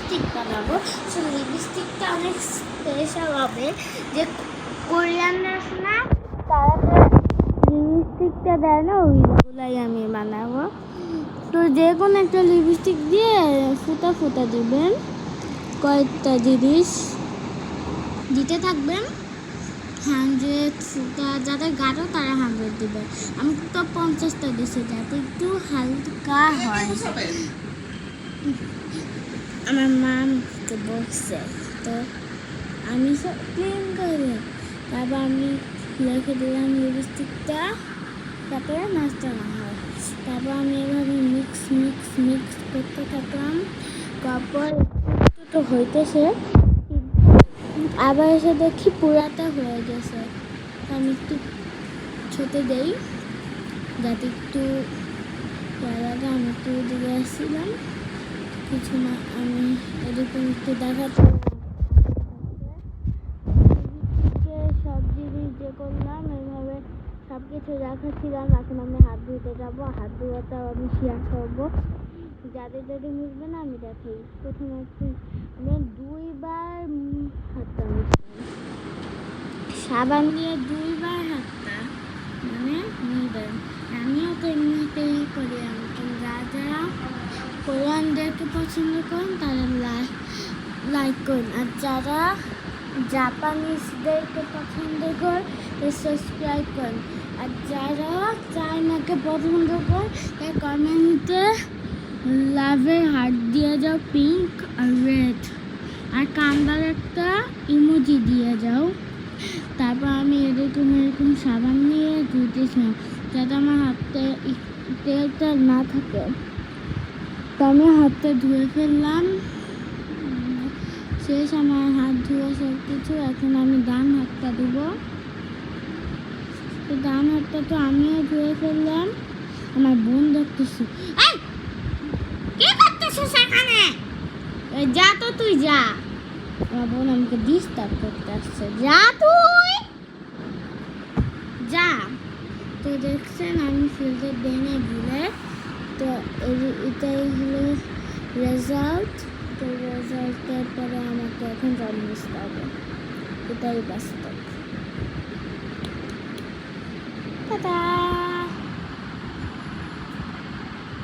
Lipstick বানাবো। So লিপস্টিকটা অনেক স্পেশাল হবে। যে কোরিয়ানরা আছে না, তারা লিপস্টিকটা দেয় না, ওইগুলাই আমি বানাবো। তো যে কোনো একটা লিপস্টিক দিয়ে ফুটা ফুটা দিবেন, কয়েকটা জিনিস দিতে থাকবেন। 100 ফুটা, যাদের গাঢ় তারা 100 দিবে। আমি তো 50টা দিছি, যাতে একটু হালকা হয়। আমার মা আমাকে বলছে, তো আমি সব ক্লিন করে তারপর আমি রেখে দিলাম লিপস্টিকটা, তারপরে নাচটা না হয়। তারপর আমি এভাবে মিক্স মিক্স মিক্স করতে থাকলাম। তারপর তো হইতেছে, আবার এসে দেখি পুরাটা হয়ে গেছে। আমি একটু ছোট দেই, যাতে একটু লাগে। আমি একটু দিকে আসছিলাম, কিছু না, আমি এরকম একটু দেখাতে সব জিনিস যে করলাম এইভাবে সব কিছু দেখাচ্ছিলাম। এখন আমি হাত ধুতে যাবো, হাত ধোয়াটাও আমি শেয়ার করবো। যাদের যাদের মুছবে না আমি দেখাই। প্রথমে আমি 2বার হাতটা সাবান দিয়ে 2বার হাতটা মানে নিবেন। আমিও তো এমনিতেই করি। আমাকে যারা কোরিয়ানদেরকে পছন্দ করেন তারা লাইক করুন, আর যারা জাপানিজদেরকে পছন্দ করেন সাবস্ক্রাইব করেন, আর যারা চায়নাকে পছন্দ করেন তার কমেন্টে লাভের হার্ট দিয়ে যাও, পিঙ্ক আর রেড, আর কান্দার একটা ইমোজি দিয়ে যাও। তারপর আমি এরকম সাবান নিয়ে ধুতেছিলাম, যাতে আমার হাতে তেলটা না থাকে। তো আমি হাতটা ধুয়ে ফেললাম, শেষ আমার হাত ধোয়া সব কিছু। এখন আমি ডান হাতটা দেবো। তো ডান হাতটা তো আমিও ধুয়ে ফেললাম। আমার বোন দেখতেছি, কি করতেছিস সেখানে? যা তো, তুই যা। আমার বোন আমাকে ডিস্টার্ব করতে আসছে, যা তুই যা। তো দেখছেন আমি ফিল্টার দেনে দিলে, তো এটাই হলো রেজাল্ট। তো রেজাল্টের পরে আমাকে এখন জল মিশতে হবে, এটাই বাস্তব।